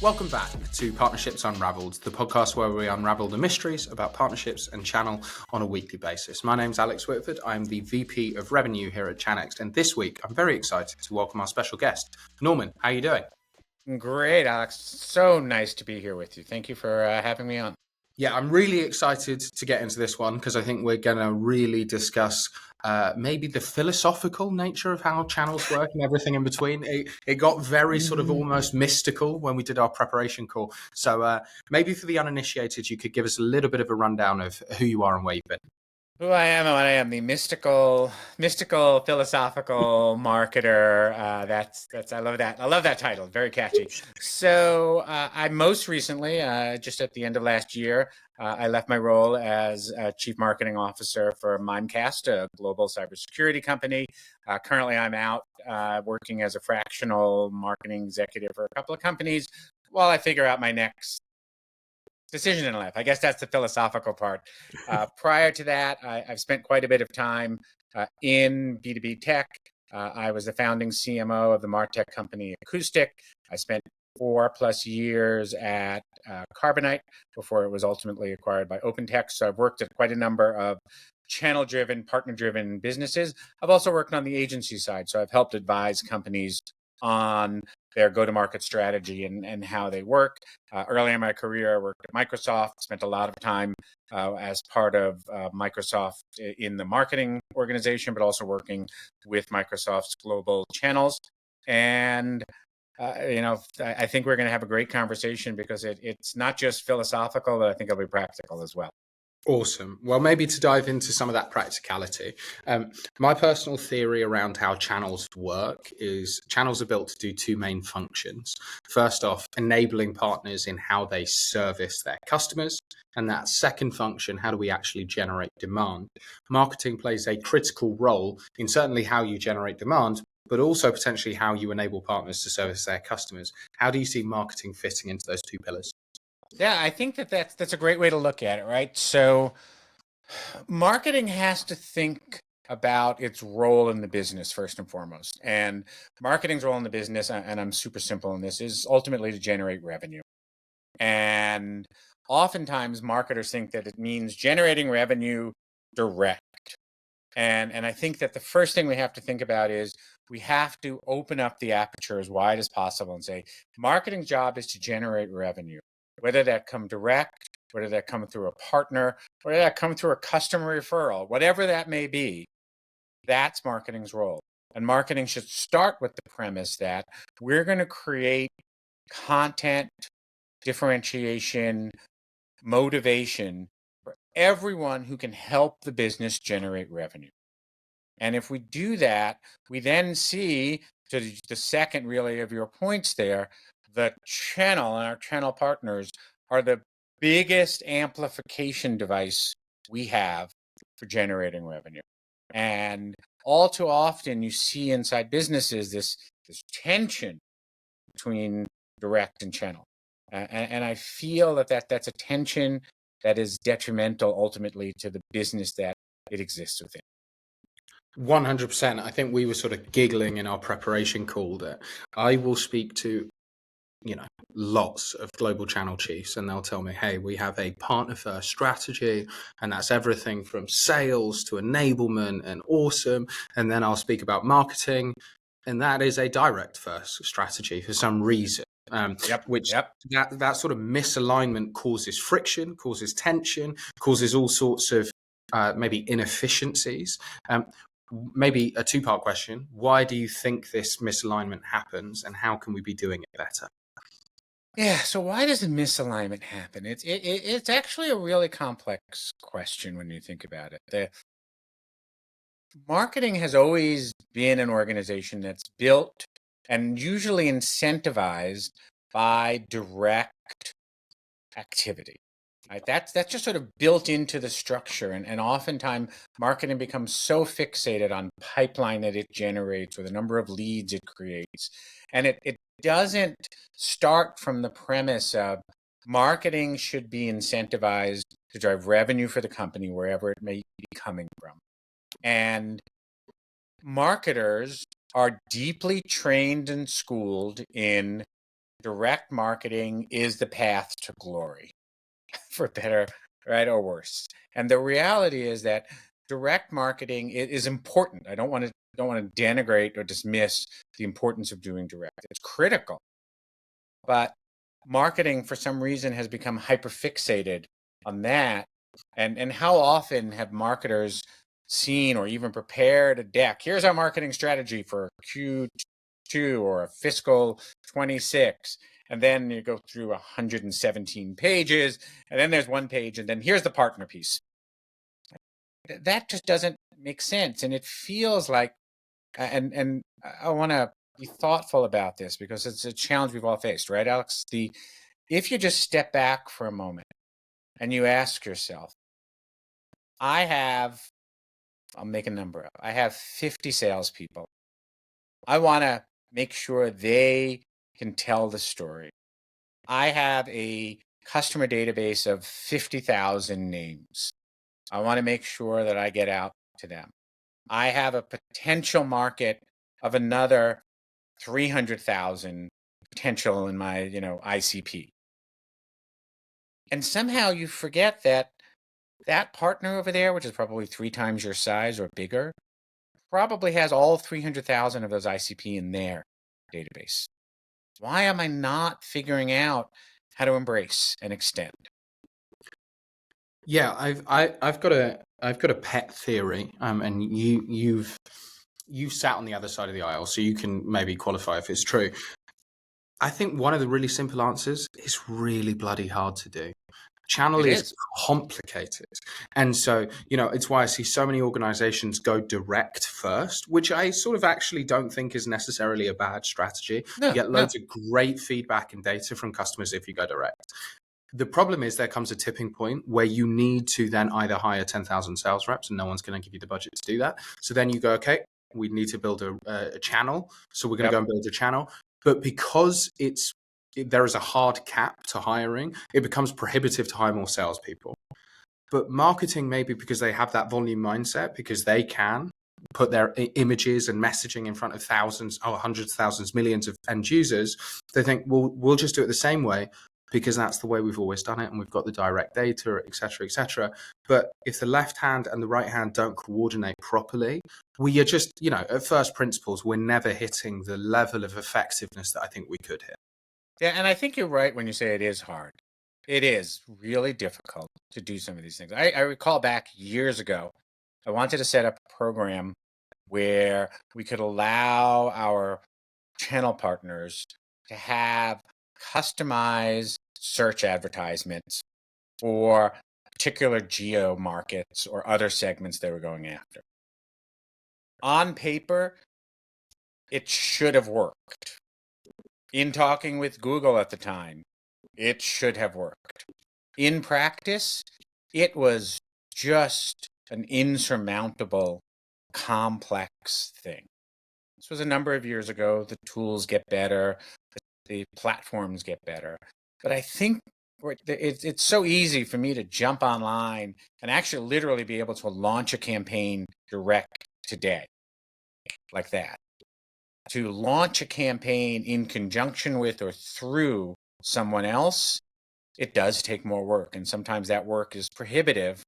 Welcome back to Partnerships Unraveled, the podcast where we unravel the mysteries about partnerships and channel on a weekly basis. My name's Alex Whitford. I'm the VP of Revenue here at Chanext, and this week I'm very excited to welcome our special guest, Norman. How are you doing? Great, Alex. So nice to be here with you. Thank you for having me on. Yeah, I'm really excited to get into this one because I think we're going to really discuss maybe the philosophical nature of how channels work and everything in between. It got very sort of almost mystical when we did our preparation call. So maybe for the uninitiated, you could give us a little bit of a rundown of who you are and where you've been. Who I am and what I am, the mystical, philosophical marketer. That's I love that. I love that title. Very catchy. So I most recently, just at the end of last year, I left my role as Chief Marketing Officer for Mimecast, a global cybersecurity company. Currently, I'm out working as a fractional marketing executive for a couple of companies while I figure out my next decision in life. I guess that's the philosophical part. Prior to that, I've spent quite a bit of time in B2B tech. I was the founding CMO of the MarTech company Acoustic. I spent 4+ years at Carbonite before it was ultimately acquired by OpenText. So I've worked at quite a number of channel-driven, partner-driven businesses. I've also worked on the agency side. So I've helped advise companies on their go-to-market strategy and how they work. Early in my career, I worked at Microsoft, spent a lot of time as part of Microsoft in the marketing organization, but also working with Microsoft's global channels. And I think we're going to have a great conversation because it's not just philosophical, but I think it'll be practical as well. Awesome. Well, maybe to dive into some of that practicality, my personal theory around how channels work is channels are built to do two main functions. First off, enabling partners in how they service their customers. And that second function, how do we actually generate demand? Marketing plays a critical role in certainly how you generate demand, but also potentially how you enable partners to service their customers. How do you see marketing fitting into those two pillars? Yeah, I think that's a great way to look at it, right? So marketing has to think about its role in the business first and foremost. And marketing's role in the business, and I'm super simple in this, is ultimately to generate revenue. And oftentimes marketers think that it means generating revenue direct. And I think that the first thing we have to think about is we have to open up the aperture as wide as possible and say, marketing's job is to generate revenue, whether that come direct, whether that come through a partner, whether that come through a customer referral, whatever that may be, that's marketing's role. And marketing should start with the premise that we're going to create content, differentiation, motivation for everyone who can help the business generate revenue. And if we do that, we then see, to the second really of your points there, the channel and our channel partners are the biggest amplification device we have for generating revenue. And all too often you see inside businesses this tension between direct and channel. And I feel that's a tension that is detrimental ultimately to the business that it exists within. 100%. I think we were sort of giggling in our preparation call that I will speak to, lots of global channel chiefs, and they'll tell me, hey, we have a partner first strategy, and that's everything from sales to enablement and awesome. And then I'll speak about marketing, and that is a direct first strategy for some reason. That sort of misalignment causes friction, causes tension, causes all sorts of maybe inefficiencies. Maybe a two-part question. Why do you think this misalignment happens, and how can we be doing it better? Yeah, so why does a misalignment happen? It's actually a really complex question when you think about it. The marketing has always been an organization that's built and usually incentivized by direct activity. Right? That's just sort of built into the structure. And oftentimes marketing becomes so fixated on pipeline that it generates or the number of leads it creates. And it doesn't start from the premise of marketing should be incentivized to drive revenue for the company wherever it may be coming from. And marketers are deeply trained and schooled in direct marketing is the path to glory, for better, right, or worse. And the reality is that direct marketing is important. I don't want to denigrate or dismiss the importance of doing direct. It's critical. But marketing, for some reason, has become hyperfixated on that. And how often have marketers seen or even prepared a deck? Here's our marketing strategy for Q2 or fiscal 26. And then you go through 117 pages, and then there's one page, and then here's the partner piece. That just doesn't make sense. And it feels like, and I want to be thoughtful about this because it's a challenge we've all faced, right, Alex? If you just step back for a moment and you ask yourself, I'll make a number up. I have 50 salespeople. I want to make sure they can tell the story. I have a customer database of 50,000 names. I want to make sure that I get out to them. I have a potential market of another 300,000 potential in my, ICP. And somehow you forget that partner over there, which is probably 3 times your size or bigger, probably has all 300,000 of those ICP in their database. Why am I not figuring out how to embrace and extend? Yeah, I've got a pet theory, and you've sat on the other side of the aisle, so you can maybe qualify if it's true. I think one of the really simple answers is really bloody hard to do. Channel is complicated. And so, it's why I see so many organizations go direct first, which I sort of actually don't think is necessarily a bad strategy. You get loads of great feedback and data from customers if you go direct. The problem is there comes a tipping point where you need to then either hire 10,000 sales reps and no one's going to give you the budget to do that. So then you go, okay, we need to build a channel. So we're going to go and build a channel. But because there is a hard cap to hiring, it becomes prohibitive to hire more salespeople. But marketing, maybe because they have that volume mindset, because they can put their images and messaging in front of thousands, hundreds of thousands, millions of end users, they think, well, we'll just do it the same way because that's the way we've always done it and we've got the direct data, et cetera, et cetera. But if the left hand and the right hand don't coordinate properly, we are just, at first principles, we're never hitting the level of effectiveness that I think we could hit. Yeah, and I think you're right when you say it is hard. It is really difficult to do some of these things. I recall back years ago, I wanted to set up a program where we could allow our channel partners to have customized search advertisements for particular geo markets or other segments they were going after. On paper, it should have worked. In talking with Google at the time, it should have worked. In practice, it was just an insurmountable, complex thing. This was a number of years ago. The tools get better, the platforms get better. But I think it's so easy for me to jump online and actually literally be able to launch a campaign direct today, like that. To launch a campaign in conjunction with or through someone else, it does take more work. And sometimes that work is prohibitive,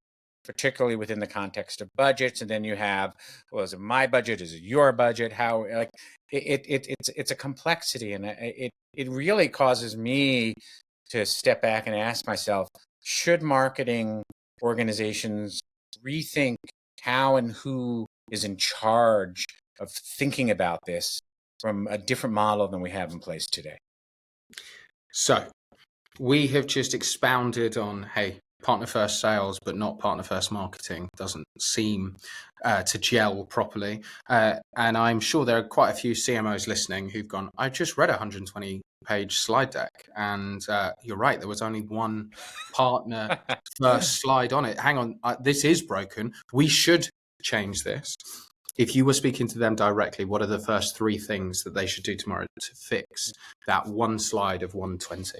particularly within the context of budgets. And then you have, well, is it my budget? Is it your budget? How, like, it's a complexity. And it really causes me to step back and ask myself, should marketing organizations rethink how and who is in charge of thinking about this from a different model than we have in place today? So we have just expounded on, hey, partner first sales, but not partner first marketing doesn't seem to gel properly. And I'm sure there are quite a few CMOs listening who've gone, I just read a 120-page slide deck. And you're right, there was only one partner first slide on it. Hang on, this is broken. We should change this. If you were speaking to them directly, what are the first 3 things that they should do tomorrow to fix that one slide of 120?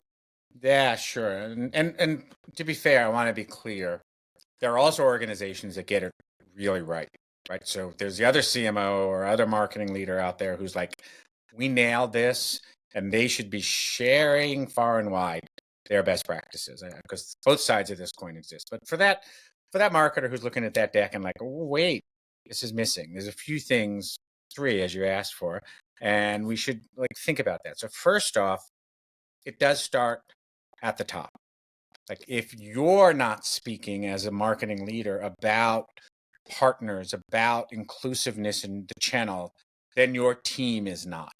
Yeah, sure. And to be fair, I want to be clear. There are also organizations that get it really right? So there's the other CMO or other marketing leader out there who's like, we nailed this. and they should be sharing far and wide their best practices, because both sides of this coin exist. But for that marketer who's looking at that deck and like, oh, wait, this is missing. There's a few things, 3 as you asked for, and we should like think about that. So first off, it does start at the top. Like if you're not speaking as a marketing leader about partners, about inclusiveness in the channel, then your team is not.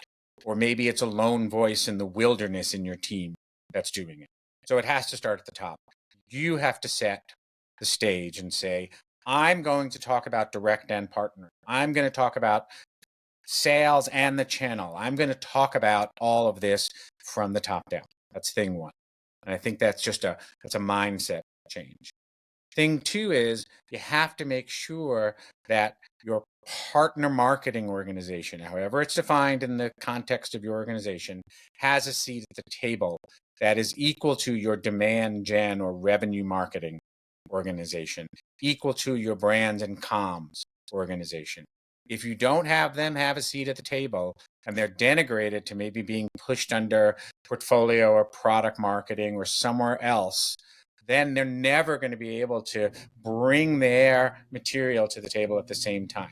Or maybe it's a lone voice in the wilderness in your team that's doing it. So it has to start at the top. You have to set the stage and say, I'm going to talk about direct and partner. I'm going to talk about sales and the channel. I'm going to talk about all of this from the top down. That's thing 1. And I think that's a mindset change. Thing 2 is you have to make sure that your partner marketing organization, however it's defined in the context of your organization, has a seat at the table that is equal to your demand gen or revenue marketing organization, equal to your brands and comms organization. If you don't have them have a seat at the table and they're denigrated to maybe being pushed under portfolio or product marketing or somewhere else, then they're never going to be able to bring their material to the table at the same time.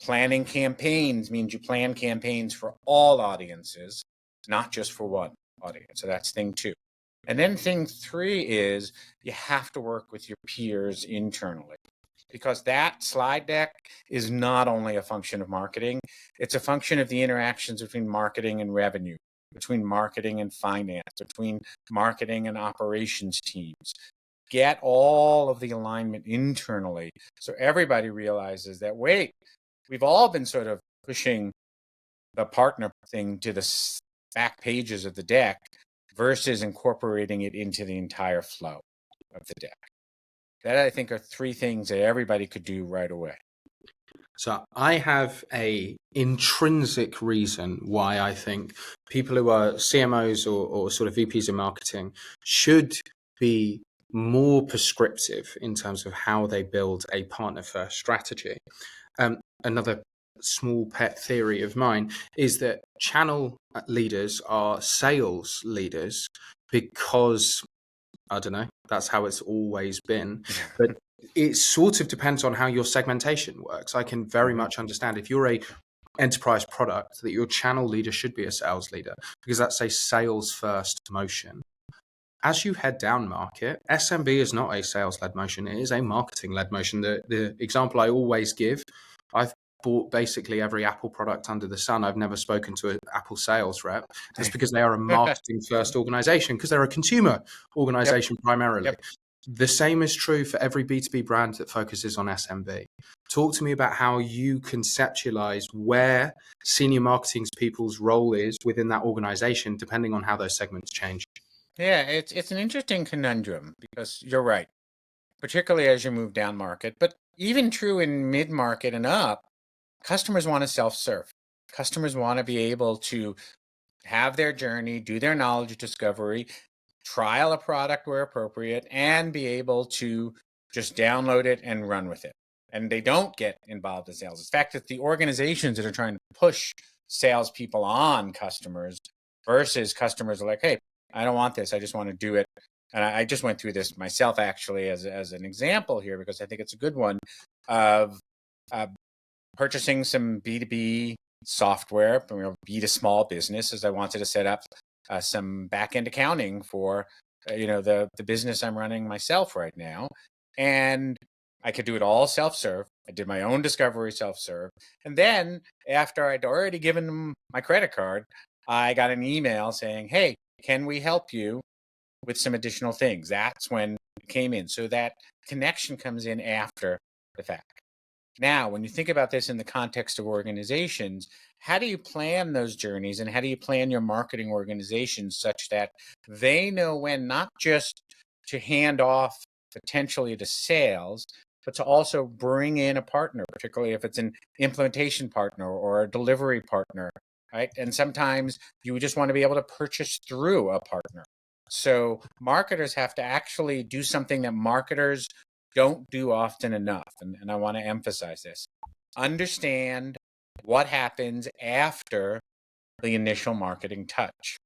Planning campaigns means you plan campaigns for all audiences, not just for one audience. So that's thing 2. And then thing 3 is you have to work with your peers internally, because that slide deck is not only a function of marketing, it's a function of the interactions between marketing and revenue, between marketing and finance, between marketing and operations teams. Get all of the alignment internally so everybody realizes that, wait, we've all been sort of pushing the partner thing to the back pages of the deck versus incorporating it into the entire flow of the deck. That, I think, are 3 things that everybody could do right away. So I have a intrinsic reason why I think people who are CMOs or sort of VPs of marketing should be more prescriptive in terms of how they build a partner first strategy. Another small pet theory of mine is that channel leaders are sales leaders because, I don't know, that's how it's always been. But it sort of depends on how your segmentation works. I can very much understand if you're a enterprise product that your channel leader should be a sales leader, because that's a sales first motion. As you head down market, SMB is not a sales led motion, it is a marketing led motion. The example I always give, I've bought basically every Apple product under the sun. I've never spoken to an Apple sales rep. That's because they are a marketing first organization, because they're a consumer organization primarily. The same is true for every B2B brand that focuses on SMB. Talk to me about how you conceptualize where senior marketing people's role is within that organization, depending on how those segments change. Yeah, it's an interesting conundrum, because you're right, particularly as you move down market, but even true in mid market and up, customers want to self-serve. Customers want to be able to have their journey, do their knowledge discovery, trial a product where appropriate, and be able to just download it and run with it. And they don't get involved in sales. In fact, it's the organizations that are trying to push salespeople on customers versus customers are like, hey, I don't want this. I just want to do it. And I just went through this myself, actually, as an example here, because I think it's a good one of purchasing some B2B software, be to small business, as I wanted to set up some back-end accounting for the business I'm running myself right now. And I could do it all self-serve. I did my own discovery self-serve. And then after I'd already given them my credit card, I got an email saying, hey, can we help you with some additional things? That's when it came in. So that connection comes in after the fact. Now, when you think about this in the context of organizations, how do you plan those journeys, and how do you plan your marketing organizations such that they know when not just to hand off potentially to sales, but to also bring in a partner, particularly if it's an implementation partner or a delivery partner, right? And sometimes you just want to be able to purchase through a partner. So marketers have to actually do something that marketers don't do often enough. And I want to emphasize this. Understand what happens after the initial marketing touch.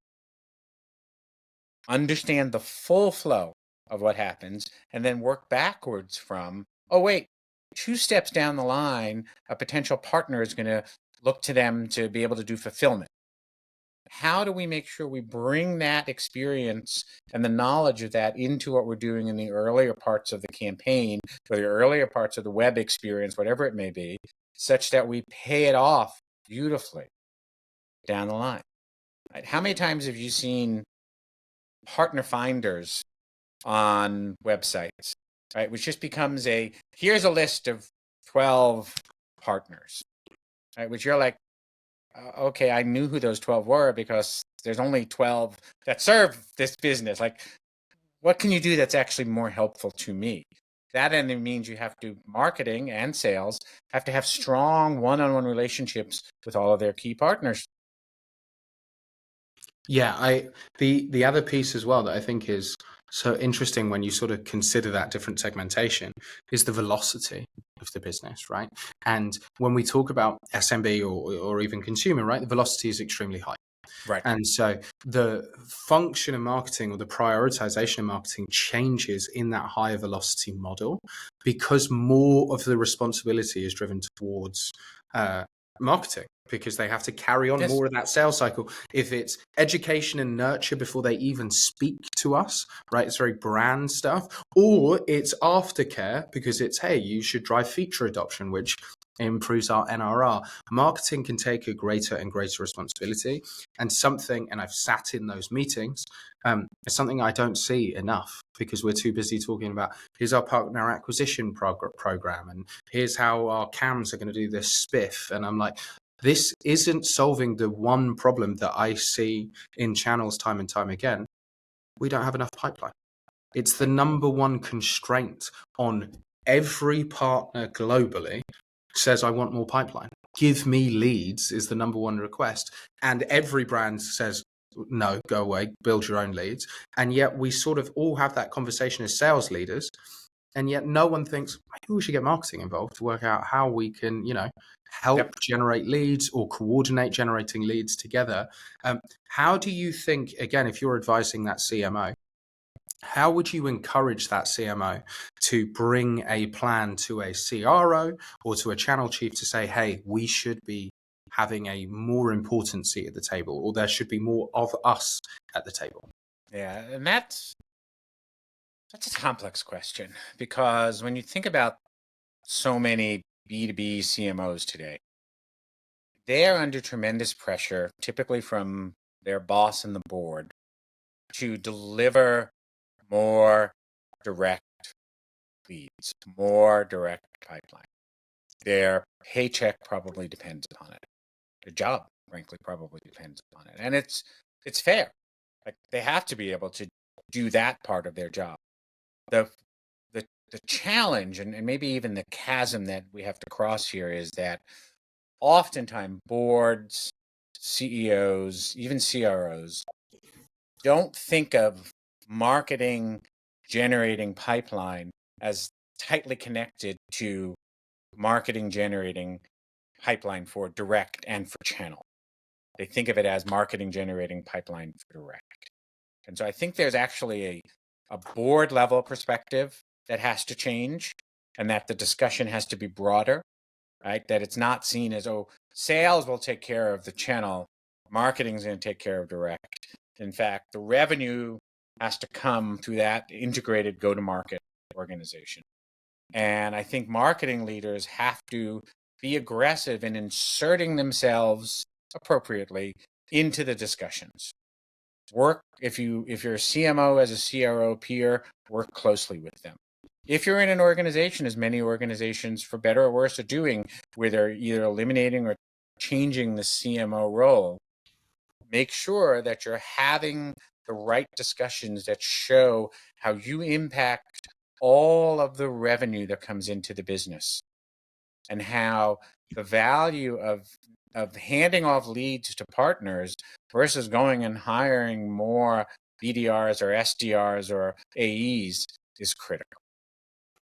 Understand the full flow of what happens, and then work backwards from, oh, wait, 2 steps down the line, a potential partner is going to look to them to be able to do fulfillment. How do we make sure we bring that experience and the knowledge of that into what we're doing in the earlier parts of the campaign or the earlier parts of the web experience, whatever it may be, such that we pay it off beautifully down the line? Right? How many times have you seen partner finders on websites, right? Which just becomes here's a list of 12 partners, right? Which you're like, okay, I knew who those 12 were because there's only 12 that serve this business. Like, what can you do that's actually more helpful to me? That then means you have to, marketing and sales have to have strong one-on-one relationships with all of their key partners. Yeah, the other piece as well that I think is so interesting when you sort of consider that different segmentation is the velocity of the business, right? And when we talk about SMB or even consumer, right, the velocity is extremely high. Right. And so the function of marketing or the prioritization of marketing changes in that higher velocity model because more of the responsibility is driven towards marketing, because they have to carry on more of that sales cycle. If it's education and nurture before they even speak to us, right? It's very brand stuff, or it's aftercare because it's, hey, you should drive feature adoption, which improves our NRR. Marketing can take a greater and greater responsibility, and I've sat in those meetings, it's something I don't see enough because we're too busy talking about here's our partner acquisition program and here's how our CAMs are going to do this spiff. And I'm like, this isn't solving the one problem that I see in channels time and time again. We don't have enough pipeline. It's the number one constraint on every partner globally says, I want more pipeline. Give me leads is the number one request. And every brand says, no, go away, build your own leads. And yet we sort of all have that conversation as sales leaders. And yet no one thinks, maybe we should get marketing involved to work out how we can, help generate leads or coordinate generating leads together. How do you think, again, if you're advising that CMO, how would you encourage that CMO to bring a plan to a CRO or to a channel chief to say, hey, we should be having a more important seat at the table, or there should be more of us at the table? Yeah, and that's a complex question, because when you think about so many B2B CMOs today, they're under tremendous pressure, typically from their boss and the board, to deliver more direct leads, more direct pipeline. Their paycheck probably depends upon it. Their job, frankly, probably depends upon it. And it's fair. Like, they have to be able to do that part of their job. The challenge and maybe even the chasm that we have to cross here is that oftentimes boards, CEOs, even CROs don't think of marketing generating pipeline as tightly connected to marketing generating pipeline for direct and for channel. They think of it as marketing generating pipeline for direct. And so I think there's actually a board level perspective that has to change, and that the discussion has to be broader, right? That it's not seen as, oh, sales will take care of the channel, marketing is going to take care of direct. In fact, the revenue has to come through that integrated go-to-market organization. And I think marketing leaders have to be aggressive in inserting themselves appropriately into the discussions. Work, if you're a CMO as a CRO peer, work closely with them. If you're in an organization, as many organizations, for better or worse, are doing, where they're either eliminating or changing the CMO role, make sure that you're having the right discussions that show how you impact all of the revenue that comes into the business, and how the value of handing off leads to partners versus going and hiring more BDRs or SDRs or AEs is critical.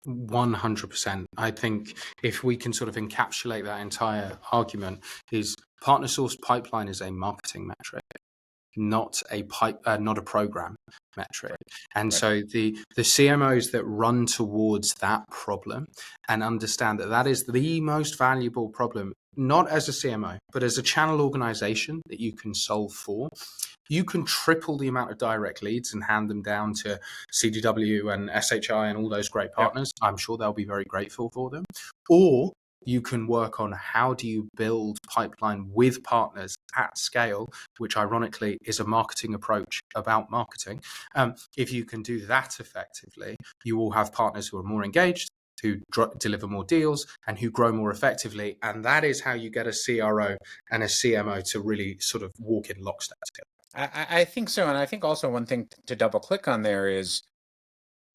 100%. I think if we can sort of encapsulate that entire argument, is partner source pipeline is a marketing metric, not a program metric. And so the CMOs that run towards that problem and understand that that is the most valuable problem, not as a CMO, but as a channel organization that you can solve for, you can triple the amount of direct leads and hand them down to CDW and SHI and all those great partners. I'm sure they'll be very grateful for them. Or you can work on how do you build pipeline with partners at scale, which ironically is a marketing approach about marketing. If you can do that effectively, you will have partners who are more engaged, who deliver more deals, and who grow more effectively. And that is how you get a CRO and a CMO to really sort of walk in lockstep together. I think so. And I think also one thing to double click on there is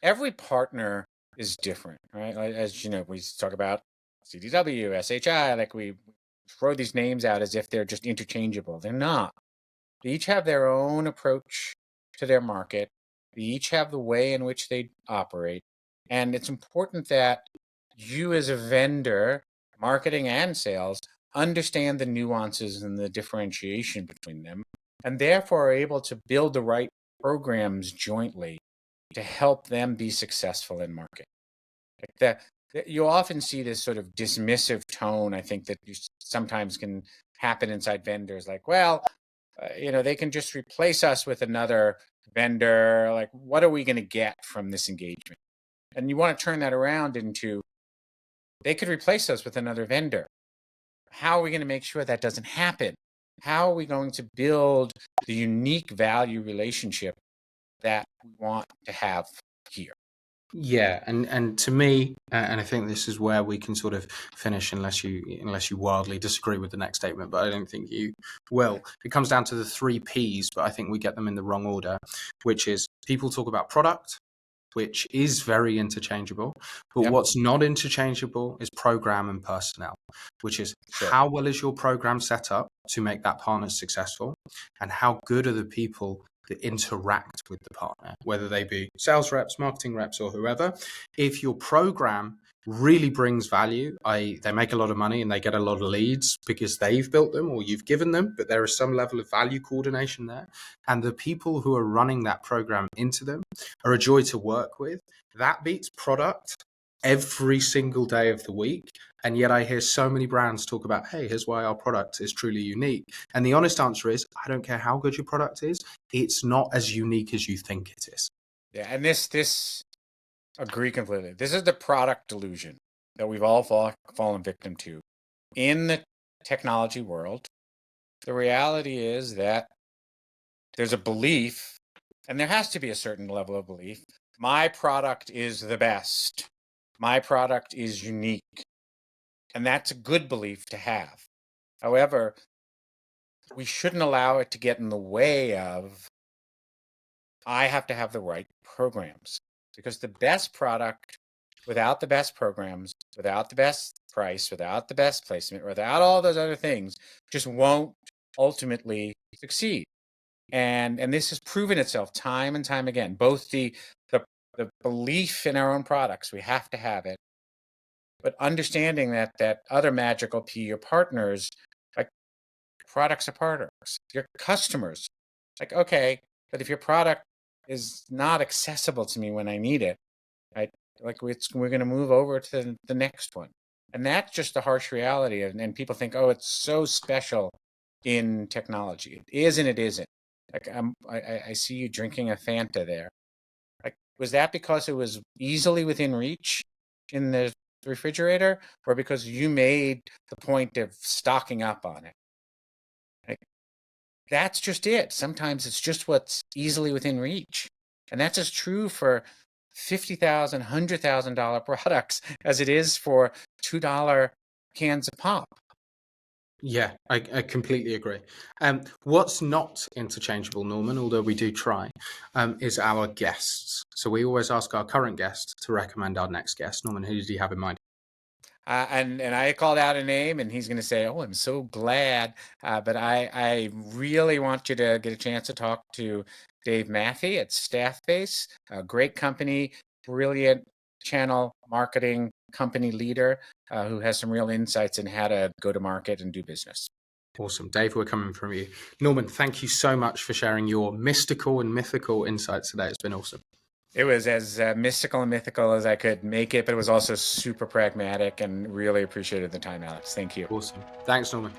every partner is different, right? As you know, we talk about CDW, SHI, like we throw these names out as if they're just interchangeable. They're not. They each have their own approach to their market. They each have the way in which they operate. And it's important that you as a vendor, marketing and sales, understand the nuances and the differentiation between them, and therefore are able to build the right programs jointly to help them be successful in market. Like you often see this sort of dismissive tone, I think, that you sometimes can happen inside vendors, like, well, they can just replace us with another vendor. Like, what are we going to get from this engagement? And you want to turn that around into, they could replace us with another vendor. How are we going to make sure that doesn't happen? How are we going to build the unique value relationship that we want to have here? Yeah, and to me, and I think this is where we can sort of finish, unless you wildly disagree with the next statement, but I don't think you will. It comes down to the 3 Ps, but I think we get them in the wrong order, which is people talk about product, which is very interchangeable, but what's not interchangeable is program and personnel, which is how well is your program set up to make that partner successful, and how good are the people that interact with the partner, whether they be sales reps, marketing reps, or whoever. If your program really brings value, they make a lot of money and they get a lot of leads because they've built them or you've given them, but there is some level of value coordination there. And the people who are running that program into them are a joy to work with. That beats product every single day of the week. And yet I hear so many brands talk about, hey, here's why our product is truly unique. And the honest answer is, I don't care how good your product is, it's not as unique as you think it is. Yeah, and this agree completely. This is the product delusion that we've all fallen victim to. In the technology world, the reality is that there's a belief, and there has to be a certain level of belief, my product is the best. My product is unique. And that's a good belief to have. However, we shouldn't allow it to get in the way of, I have to have the right programs. Because the best product, without the best programs, without the best price, without the best placement, without all those other things, just won't ultimately succeed. And this has proven itself time and time again. Both the belief in our own products, we have to have it, but understanding that other magical P, your partners, like products are partners, your customers, like, okay, but if your product is not accessible to me when I need it, right? Like we're going to move over to the next one. And that's just the harsh reality. And people think, oh, it's so special in technology. It is and it isn't. Like I see you drinking a Fanta there. Like, was that because it was easily within reach in the refrigerator, or because you made the point of stocking up on it? Like, that's just it. Sometimes it's just what's easily within reach. And that's as true for $50,000, $100,000 products as it is for $2 cans of pop. Yeah, I completely agree. What's not interchangeable, Norman, although we do try, is our guests. So we always ask our current guest to recommend our next guest. Norman, who do you have in mind? And I called out a name, and he's going to say, "Oh, I'm so glad." But I really want you to get a chance to talk to Dave Matthey at Staffbase, a great company, brilliant channel marketing company leader who has some real insights in how to go to market and do business. Awesome. Dave, we're coming from you. Norman, thank you so much for sharing your mystical and mythical insights today. It's been awesome. It was as mystical and mythical as I could make it, but it was also super pragmatic, and really appreciated the time, Alex. Thank you. Awesome. Thanks, Norman.